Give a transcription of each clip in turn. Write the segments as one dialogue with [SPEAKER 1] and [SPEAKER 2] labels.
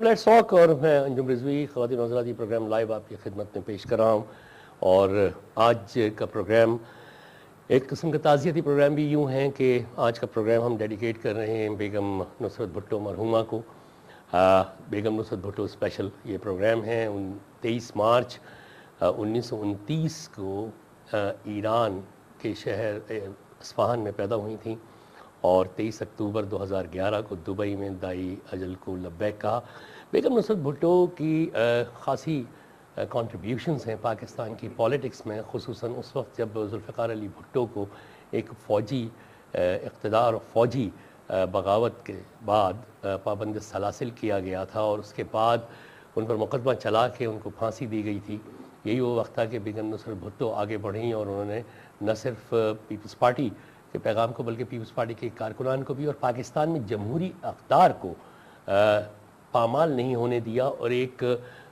[SPEAKER 1] Let's talk और मैं अंजुम रिजवी ख़वातीन हज़रात ये प्रोग्राम लाइव आपकी खिदमत में पेश कर रहा हूँ। और आज का प्रोग्राम एक किस्म का ताज़ियती प्रोग्राम भी यूँ है कि आज का प्रोग्राम हम डेडिकेट कर रहे हैं बेगम नुसरत भुट्टो मरहूमा को। बेगम नुसरत भुट्टो स्पेशल ये प्रोग्राम है। 23 मार्च 1929 को ईरान के शहर इस्फहान में पैदा हुई थी और 23 अक्टूबर 2011 को दुबई में दाई अजल को लब्बैक कहा। बेगम नुसरत भुट्टो की ख़ासी कंट्रीब्यूशंस हैं पाकिस्तान की पॉलिटिक्स में, ख़ुसूसन उस वक्त जब जुल्फ़िकार अली भुट्टो को एक फ़ौजी इक़्तिदार और फ़ौजी बगावत के बाद पाबंद सलासिल किया गया था और उसके बाद उन पर मुकदमा चला के उनको फांसी दी गई थी। यही वो वक्त था कि बेगम नुसरत भुट्टो आगे बढ़ीं और उन्होंने न सिर्फ पीपल्स पार्टी के पैगाम को बल्कि पीपल्स पार्टी के कारकुनान को भी और पाकिस्तान में जमहूरी अक़दार को पामाल नहीं होने दिया और एक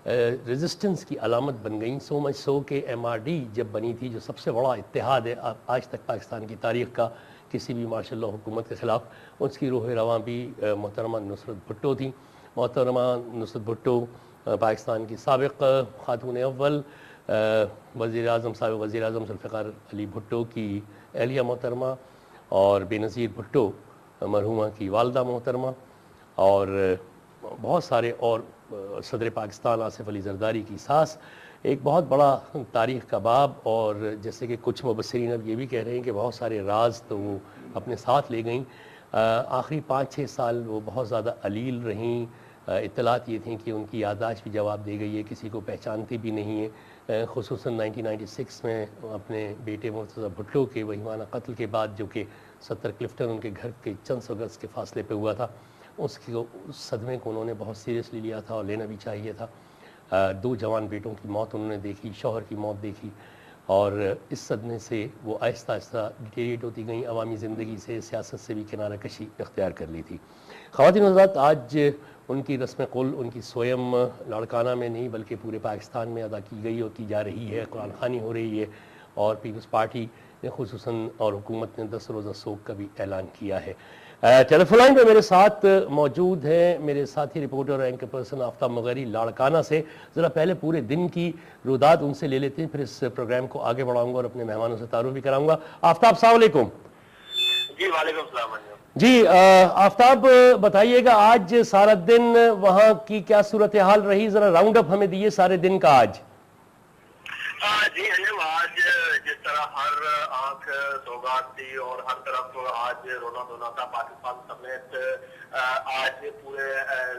[SPEAKER 1] रेजिस्टेंस की अलामत बन गई। सो मच सो कि MRD जब बनी थी, जो सबसे बड़ा इत्तेहाद है आज तक पाकिस्तान की तारीख़ का किसी भी मार्शल लॉ हुकूमत के ख़िलाफ़, उसकी रूह रवां भी मोहतरमा नुसरत भुट्टो थी। मोहतरमा नुसरत भुट्टो पाकिस्तान की साबिक़ खातून अव्वल वज़ीर आज़म साबिक़ वज़ीर आज़म जुल्फ़िकार अली भुट्टो की अहलिया मोहतरमा और बेनज़ीर भुट्टो मरहूमा की वालदा मोहतरमा और बहुत सारे और सदर पाकिस्तान आसिफ अली ज़रदारी की सास। एक बहुत बड़ा तारीख़ का बाब। और जैसे कि कुछ मुबस्सिरीन अब ये भी कह रहे हैं कि बहुत सारे राज तो वो अपने साथ ले गईं। आखिरी 5-6 साल वो बहुत ज़्यादा अलील रहीं। इत्तलात ये थी कि उनकी याददाश्त भी जवाब दे गई है, किसी को पहचानती भी नहीं है। ख़ुसूसन 1996 में अपने बेटे मुर्तज़ा भुट्टो के वहीमाना कत्ल के बाद, जो कि 70 क्लिफ्टन उनके घर के चंद सौ गज़ के फासले पे हुआ था, उस सदमे को उन्होंने बहुत सीरियसली लिया था और लेना भी चाहिए था। 2 जवान बेटों की मौत उन्होंने देखी, शौहर की मौत देखी और इस सदमे से वो आहिस्ता आहिस्ता डिटेरिएट होती गई, अवामी ज़िंदगी से, सियासत से भी किनारा कशी इख्तियार कर ली थी। ख़वातीन हज़रात, आज उनकी रस्म कुल उनकी स्वयं लाड़काना में नहीं बल्कि पूरे पाकिस्तान में अदा की गई और की जा रही है। कुरान ख़ानी हो रही है और पीपल्स पार्टी ने ख़ुसूसन और हुकूमत ने 10 रोज़ा सोग का भी ऐलान किया है। टेलीफोन लाइन पे मेरे साथ मौजूद हैं मेरे साथी रिपोर्टर और एंकर पर्सन आफ्ताब मगहरी लाड़काना से। ज़रा पहले पूरे दिन की रुदात उनसे ले लेते हैं, फिर इस प्रोग्राम को आगे बढ़ाऊँगा और अपने मेहमानों से तारुफ भी कराऊँगा। आफ्ताब, अस्सलाम वालेकुम।
[SPEAKER 2] जी वालेकुम सलाम।
[SPEAKER 1] जी आफ्ताब, बताइएगा आज सारा दिन वहाँ की क्या सूरत हाल रही, ज़रा राउंड अप हमें दिए सारे दिन का आज।
[SPEAKER 2] जी अंजुम, आज जिस तरह हर आंख सौगात थी और हर तरफ आज रोना धोना था पाकिस्तान समेत, आज पूरे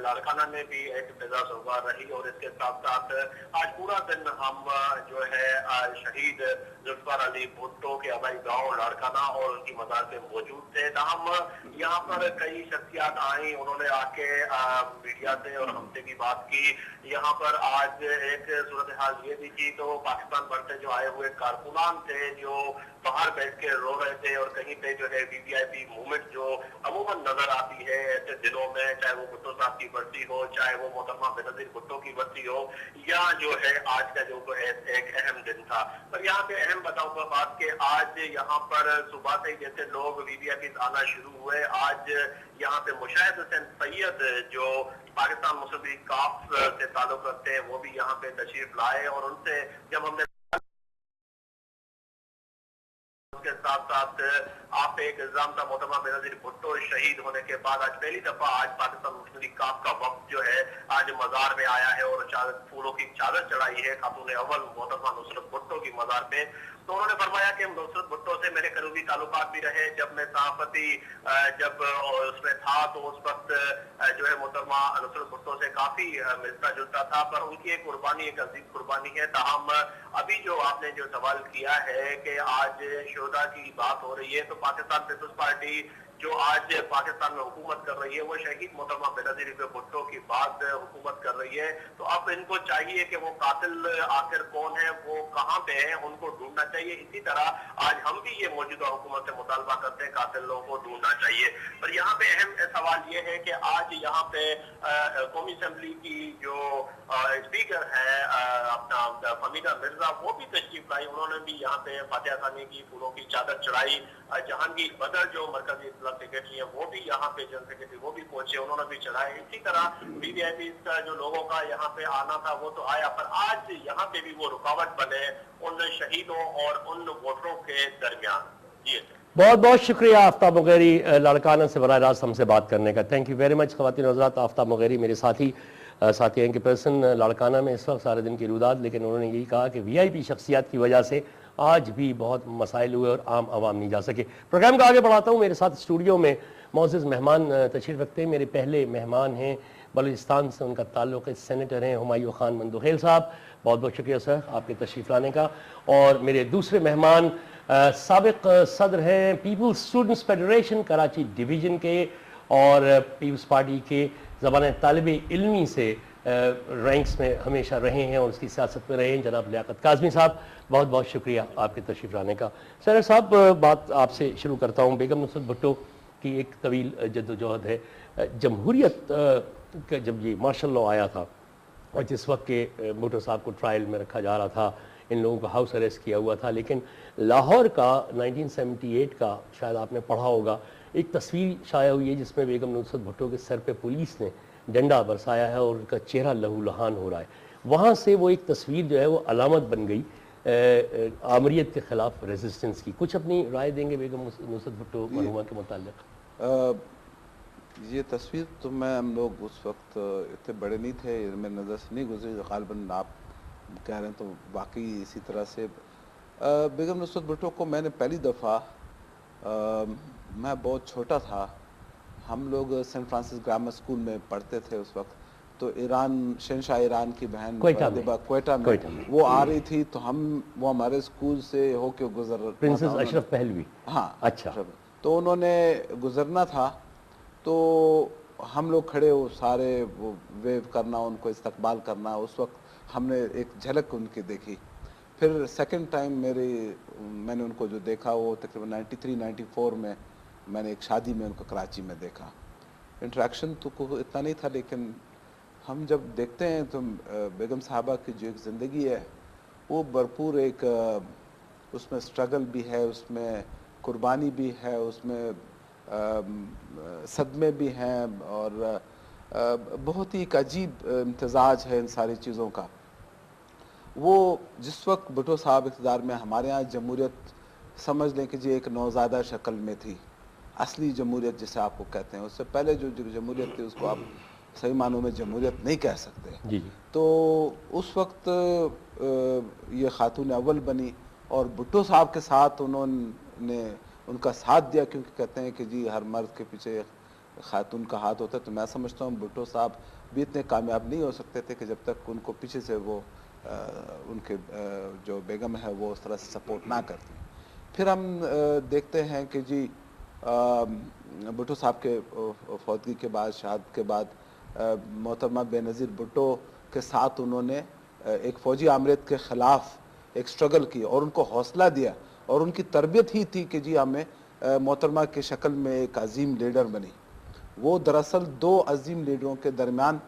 [SPEAKER 2] लाड़काना में भी एक फिजा सौगात रही और इसके साथ साथ आज पूरा दिन हम जो है शहीद जुल्फ़िकार अली भुट्टो के आबाई गांव लाड़काना और उनकी मज़ार पे मौजूद थे। हम यहाँ पर कई शख्सियात आई, उन्होंने आके मीडिया से और हमसे भी बात की। यहाँ पर आज एक सूरत हाल ये भी थी, तो पाकिस्तान भर से जो आए हुए कारकुनान थे जो बाहर बैठ के रो रहे थे और कहीं पे जो है VVIP मूवमेंट जो अमूमन नजर आती है ऐसे दिनों में, चाहे वो भुट्टो साहब की बरसी हो, चाहे वो मोहतरमा बेनज़ीर भुट्टो की बरसी हो, या जो है आज का जो एक अहम दिन था। पर यहाँ पे अहम बताऊंगा बात के आज यहाँ पर सुबह से जैसे लोग VVIP आना शुरू हुए, आज यहाँ पे मुशाहिद हुसैन सैयद जो पाकिस्तान मुस्लिम लीग काफ से ताल्लुक रखते हैं वो भी यहाँ पे तशरीफ लाए और उनसे जब हमने उसके साथ साथ आप एक इल्जाम था मोहतरमा बेनज़ीर भुट्टो शहीद होने के बाद आज पहली दफा आज पाकिस्तान मुस्लिम लीग काफ का वक्त जो है आज मजार में आया है और फूलों की चादर चढ़ाई है खातून अव्वल मोहतरमा नुसरत भुट्टो की मजार पे। तो उन्होंने फरमाया कि नुसरत भुट्टो से मेरे करीबी ताल्लुकात भी रहे। जब मैं सहाफती जब उसमें था तो उस वक्त जो है मोहतरमा नुसरत भुट्टो से काफी मिलता जुलता था, पर उनकी एक कुर्बानी एक अजीम कुर्बानी है। ताहम अभी जो आपने जो सवाल किया है कि आज शोधा की बात हो रही है, तो पाकिस्तान पीपल्स पार्टी जो आज पाकिस्तान में हुकूमत कर रही है वो शहीद मोहतरमा बेनज़ीर भुट्टो की बाद हुकूमत कर रही है। तो अब इनको चाहिए कि वो कातिल आखिर कौन है, वो कहाँ पे है, उनको ढूंढना चाहिए। इसी तरह आज हम भी ये मौजूदा हुकूमत से मुतालबा करते हैं कातिलों को ढूंढना चाहिए। पर यहाँ पे अहम सवाल ये है कि आज यहाँ पे कौमी असम्बली की जो स्पीकर है अपना फमीदा मिर्जा, वो भी तशरीफ लाई। उन्होंने भी यहाँ पे फातिहा खानी की, फूलों की चादर चढ़ाई। जहांगीर बदर जो मरकजी इत्तला सेक्रेटरी है वो भी यहाँ पे, जनरल सेक्रेटरी वो भी पहुंचे, उन्होंने भी चढ़ाए। इसी तरह वीवीआईपी का जो लोगों का यहाँ पे आना था वो तो आया, पर आज यहाँ पे भी वो रुकावट बने उन शहीदों और उन वोटरों के दरमियान। जी
[SPEAKER 1] बहुत बहुत शुक्रिया आफ्ताब मुगेरी लाड़काना से बराह रास्त हमसे बात करने का। Thank you very much. ख़वातीन और हज़रात, आफ्ताब मुगेरी मेरे साथी हैं कि पर्सन लाड़काना में इस वक्त सारे दिन की रुदात, लेकिन उन्होंने यही कहा कि वीआईपी शख्सियात की वजह से आज भी बहुत मसाइल हुए और आम आवाम नहीं जा सके। प्रोग्राम को आगे बढ़ाता हूँ। मेरे साथ स्टूडियो में मौजूद मेहमान तशरीफ़ रखते हैं। मेरे पहले मेहमान हैं बलूचिस्तान से, उनका ताल्लुक़ सेनेटर हैं हुमायूं खान मंदोखेल साहब। बहुत बहुत शुक्रिया सर आपके तशरीफ़ लाने का। और मेरे दूसरे मेहमान साबिक सदर हैं peoples students federation Karachi division के और पीपल्स पार्टी के ज़बान तालिब इल्मी से रैंक्स में हमेशा रहे हैं और उसकी सियासत में रहे हैं, जनाब लियाकत काज़मी साहब। बहुत बहुत शुक्रिया आपके तशरीफ़ लाने का। सर साहब, बात आपसे शुरू करता हूँ। बेगम नुसरत भुट्टो की एक तवील जद्दोजहद है। जमहूरियत का जब ये मार्शल लॉ आया था और जिस वक्त के भुट्टो साहब को ट्रायल में रखा जा रहा था, इन लोगों को हाउस अरेस्ट किया हुआ था, लेकिन लाहौर का 1978 का शायद आपने पढ़ा होगा, एक तस्वीर शाया हुई है जिसमें बेगम नुसरत भुट्टो के सर पे पुलिस ने डंडा बरसाया है और उनका चेहरा लहूलुहान हो रहा है। वहाँ से वो एक तस्वीर जो है वो अलामत बन गई आमरीत के ख़िलाफ़ रेजिस्टेंस की। कुछ अपनी राय देंगे बेगम नुसरत भुट्टो मरहुमा के मुताल्लिक़?
[SPEAKER 3] ये तस्वीर तो हम लोग उस वक्त इतने बड़े नहीं थे, मेरी नज़र से नहीं गुजरी। ग़ालिबन आप कह रहे हैं तो वाकई इसी तरह से बेगम नुसरत भुट्टो को मैंने पहली दफ़ा, मैं बहुत छोटा था, हम लोग सेंट फ्रांसिस ग्रामर स्कूल में पढ़ते थे उस वक्त, तो शहंशाह ईरान की बहन क्वेटा में वो आ रही थी, तो वो हमारे स्कूल से होके गुजर,
[SPEAKER 1] प्रिंसेस अशरफ पहलवी।
[SPEAKER 3] हाँ
[SPEAKER 1] अच्छा।
[SPEAKER 3] तो उन्होंने गुजरना था, तो हम लोग खड़े हो सारे वो वेव करना, उनको इस्तकबाल करना। उस वक्त हमने एक झलक उनकी देखी। फिर सेकंड टाइम मैंने उनको जो देखा वो तकरीबन 93-94 में मैंने एक शादी में उनको कराची में देखा। इंटरेक्शन तो इतना नहीं था, लेकिन हम जब देखते हैं तो बेगम साहबा की जो एक ज़िंदगी है वो भरपूर एक, उसमें स्ट्रगल भी है, उसमें कुर्बानी भी है, उसमें सदमे भी हैं और बहुत ही एक अजीब इम्तजाज है इन सारी चीज़ों का। वो जिस वक्त भुट्टो साहब इक़्तिदार में, हमारे यहाँ जमहूरियत समझ लें कि जी एक नौज़ादा शक्ल में थी, असली जमहूरियत जिसे आपको कहते हैं। उससे पहले जो जमहूरियत थी उसको आप सही मानों में जमहूरियत नहीं कह सकते।
[SPEAKER 1] जी।
[SPEAKER 3] तो उस वक्त ये खातून अव्वल बनी और भुट्टो साहब के साथ उन्होंने उनका साथ दिया, क्योंकि कहते हैं कि जी हर मर्द के पीछे खातून का हाथ होता है। तो मैं समझता हूँ भुट्टो साहब भी इतने कामयाब नहीं हो सकते थे कि जब तक उनको पीछे से वो उनके जो बेगम है वो उस तरह से सपोर्ट ना करती। फिर हम देखते हैं कि जी भुट्टो साहब के फौतगी के बाद, शहादत के बाद, मोहतरमा बेनज़ीर भुट्टो के साथ उन्होंने एक फ़ौजी आमरीत के ख़िलाफ़ एक स्ट्रगल की और उनको हौसला दिया, और उनकी तरबियत ही थी कि जी हमें मोहतरमा की शक्ल में एक अजीम लीडर बनी। वो दरअसल दो अजीम लीडरों के दरमियान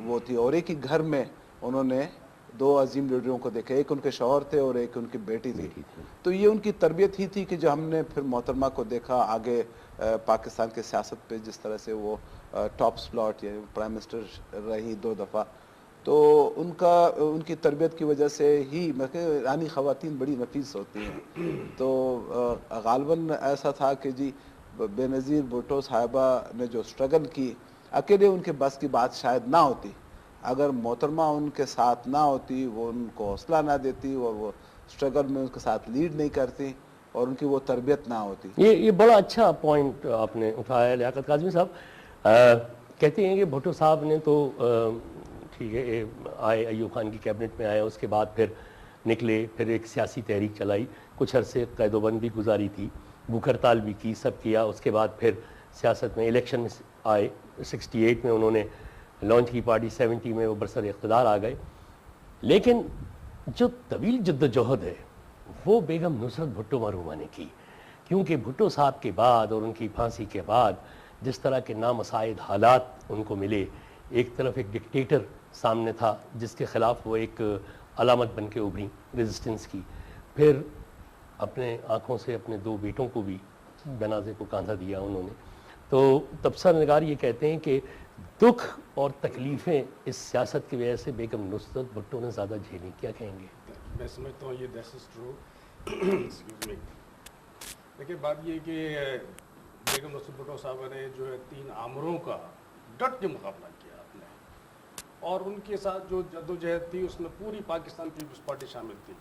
[SPEAKER 3] वो थी, और एक ही घर में उन्होंने दो अजीम लीडरों को देखा, एक उनके शौहर थे और एक उनकी बेटी थी। तो ये उनकी तरबियत ही थी कि जो हमने फिर मोहतरमा को देखा आगे पाकिस्तान के सियासत पे, जिस तरह से वो टॉप स्लॉट या प्राइम मिनिस्टर रही 2 दफ़ा, तो उनकी तरबियत की वजह से ही ईरानी ख़वातीन बड़ी नफीस होती हैं। तो ग़ालिबन ऐसा था कि जी बेनज़ीर भुट्टो साहिबा ने जो स्ट्रगल की, अकेले उनके बस की बात शायद ना होती, अगर मोहतरमा उनके साथ ना होती, वो उनको हौसला ना देती और वो स्ट्रगल में उनके साथ लीड नहीं करती और उनकी वो तरबियत ना होती।
[SPEAKER 1] ये बड़ा अच्छा पॉइंट आपने उठाया लियाकत काज़मी साहब। कहते हैं कि भुट्टो साहब ने तो ठीक है आए, अयूब खान की कैबिनेट में आए, उसके बाद फिर निकले, फिर एक सियासी तहरीक चलाई, कुछ अरसे कैदोबंद भी गुजारी थी, भूख हड़ताल भी की, सब किया। उसके बाद फिर सियासत में इलेक्शन में आए, 68 में उन्होंने लॉन्च की पार्टी, 70 में वो बरसर इक़्तिदार आ गए। लेकिन जो तवील जद्दोजहद है वो बेगम नुसरत भुट्टो मरहुमा ने की, क्योंकि भुट्टो साहब के बाद और उनकी फांसी के बाद जिस तरह के नामसाइद हालात उनको मिले, ایک طرف ایک ڈکٹیٹر سامنے تھا جس کے خلاف وہ ایک علامت بن کے ابھری ریزسٹنس کی، پھر اپنے آنکھوں سے اپنے 2 بیٹوں کو بھی جنازے کو کاندھا دیا انہوں نے. تو تبصرہ نگار یہ کہتے ہیں کہ دکھ اور تکلیفیں اس سیاست کی وجہ سے بیگم نصرت بھٹو نے زیادہ جھیلی. کیا کہیں گے؟
[SPEAKER 4] میں سمجھتا ہوں یہ that is true. Excuse me. دیکھیے بات یہ کہ بیگم نصرت بھٹو صاحبہ نے جو ہے 3 آمروں کا ڈٹ کے مقابلہ کیا آپ نے، اور ان کے ساتھ جو جدوجہد تھی اس میں پوری پاکستان پیپلز پارٹی شامل تھی.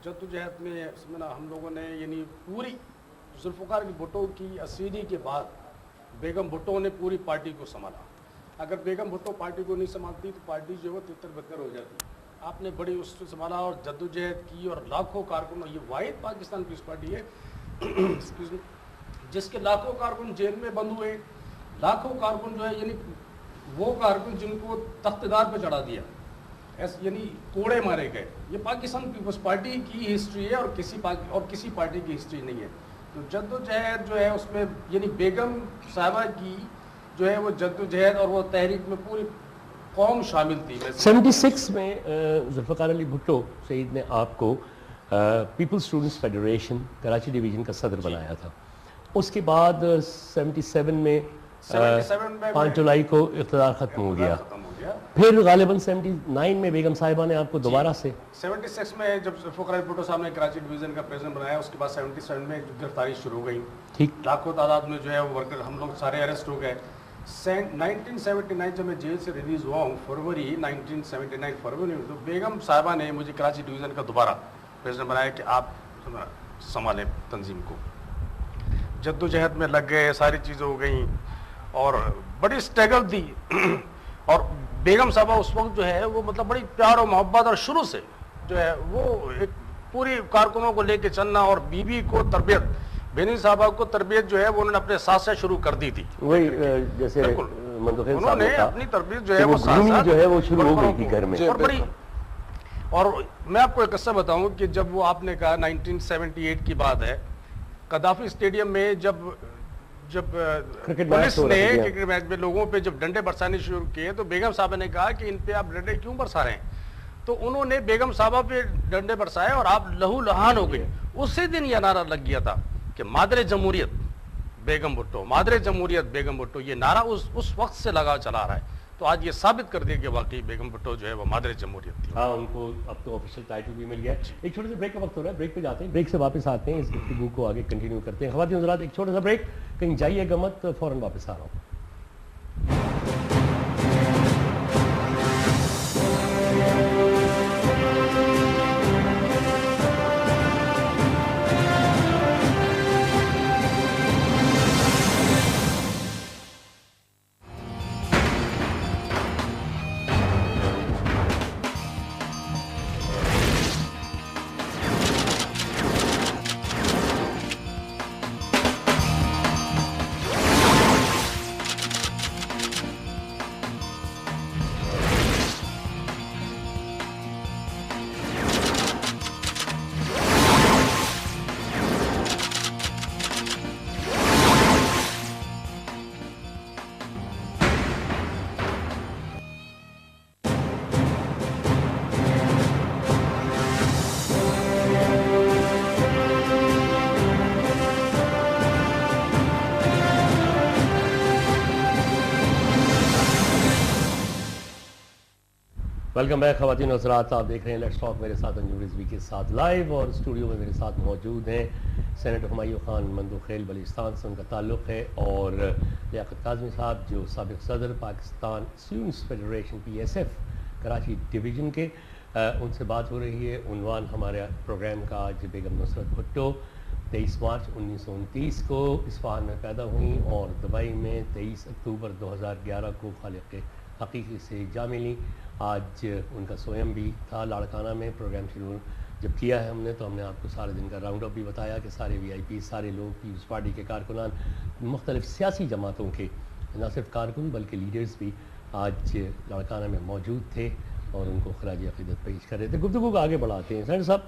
[SPEAKER 4] جدوجہد میں ہم لوگوں نے یعنی پوری ذوالفقار علی بھٹو کی اسیری کے بعد بیگم بھٹو نے پوری پارٹی کو سنبھالا. اگر بیگم بھٹو پارٹی کو نہیں سنبھالتی تو پارٹی جو ہے تتر بتر ہو جاتی. آپ نے بڑی اس کو سنبھالا اور جدوجہد کی، اور لاکھوں کارکنوں، یہ واحد پاکستان پیپلز پارٹی ہے جس کے لاکھوں کارکن جیل میں بند ہوئے، لاکھوں کارکن جو ہے یعنی وہ کارکن جن کو تخت دار پہ چڑھا دیا، یعنی کوڑے مارے گئے. یہ پاکستان پیپلز پارٹی کی ہسٹری ہے اور کسی پارٹی کی ہسٹری نہیں ہے. تو جدوجہد جو ہے اس میں یعنی بیگم صاحبہ کی جو ہے وہ جدوجہد اور وہ تحریک میں پوری قوم شامل تھی.
[SPEAKER 1] 76 میں ذوالفقار علی بھٹو شہید نے آپ کو peoples students federation Karachi division کا صدر بنایا تھا. اس کے بعد 77 میں 5 جولائی کو اقتدار ختم ہو گیا. پھر غالباً 79 میں بیگم صاحبہ نے آپ کو دوبارہ سے
[SPEAKER 4] 76 میں جب ذوالفقار علی بھٹو صاحب نے کراچی ڈویژن کا پریزیڈنٹ بنایا، اس کے بعد 77 میں گرفتاری شروع ہو گئی.
[SPEAKER 1] ٹھیک،
[SPEAKER 4] لاکھوں تعداد میں جو ہے وہ ورکر ہم لوگ سارے اریسٹ ہو گئے. 1979 جب میں جیل سے ریلیز ہوا ہوں فروری 1979 فروری میں، تو بیگم صاحبہ نے مجھے کراچی ڈویژن کا دوبارہ پریزیڈنٹ بنایا کہ آپ سنبھالیں تنظیم کو. جدوجہد میں لگ گئے، ساری چیزیں ہو گئیں اور بڑی اسٹرگل تھی. اور بیگم صاحبہ اس وقت جو ہے وہ مطلب بڑی پیار و محبت اور شروع سے جو ہے وہ ایک پوری کارکنوں کو لے کے چلنا، اور بیوی کو تربیت، بینی صاحبہ کو تربیت جو ہے وہ انہوں نے اپنے ساتھ سے شروع کر دی تھی.
[SPEAKER 1] وہی جیسے
[SPEAKER 4] انہوں نے اپنی تربیت جو ہے وہ
[SPEAKER 1] ساتھ جو ہے وہ شروع ہو گئی تھی گھر میں.
[SPEAKER 4] اور میں آپ کو ایک قصہ بتاؤں کہ جب وہ آپ نے کہا 1978 کی بات ہے، قذافی اسٹیڈیم میں جب پولیس نے کرکٹ میچ میں لوگوں پہ جب ڈنڈے برسانے شروع کیے تو بیگم صاحبہ نے کہا کہ ان پہ آپ ڈنڈے کیوں برسا رہے ہیں؟ تو انہوں نے بیگم صاحبہ پہ ڈنڈے برسائے اور آپ لہو لہان ہو گئی. اسی دن یہ نعرہ لگ گیا تھا کہ مادر جمہوریت بیگم بھٹو، مادر جمہوریت بیگم بھٹو. یہ نعرہ اس وقت سے لگا چلا رہا ہے. تو آج یہ ثابت کر دیا کہ واقعی بیگم بھٹو جو ہے وہ مادر جمہوریت تھی.
[SPEAKER 1] ہاں، ان کو اب تو آفیشیل ٹائٹل بھی مل گیا. ایک چھوٹے سے بریک کا وقت ہو رہا ہے، بریک پہ جاتے ہیں، بریک سے واپس آتے ہیں، اس گفتگو کو آگے کنٹینیو کرتے ہیں. خواتین حضرات ایک چھوٹا سا بریک، کہیں جائیے گا مت، فوراً واپس آ رہا ہوں. ویلکم بیک خواتین و حضرات، آپ دیکھ رہے ہیں لیٹس ٹاک، میرے ساتھ انجم رضوی کے ساتھ لائیو، اور اسٹوڈیو میں میرے ساتھ موجود ہیں سینیٹر ہمایوں خان مندوخیل بلوچستان سے ان کا تعلق ہے، اور لیاقت کاظمی صاحب جو سابق صدر Pakistan students federation PSF Karachi division کے. ان سے بات ہو رہی ہے. عنوان ہمارے پروگرام کا آج بیگم نصرت بھٹو 23 مارچ 1929 کو اصفہان میں پیدا ہوئیں اور دبئی میں 23 اکتوبر 2011 کو خالق حقیقی سے جا ملی. آج ان کا سوئم بھی تھا لاڑکانہ میں. پروگرام شروع جب کیا ہے ہم نے تو ہم نے آپ کو سارے دن کا راؤنڈ اپ بھی بتایا کہ سارے VIP سارے لوگ پیپلز پارٹی کے کارکنان، مختلف سیاسی جماعتوں کے نہ صرف کارکن بلکہ لیڈرز بھی آج لاڑکانہ میں موجود تھے اور ان کو خراج عقیدت پیش کر رہے تھے. گفتگو کو آگے بڑھاتے ہیں. سینیٹر صاحب،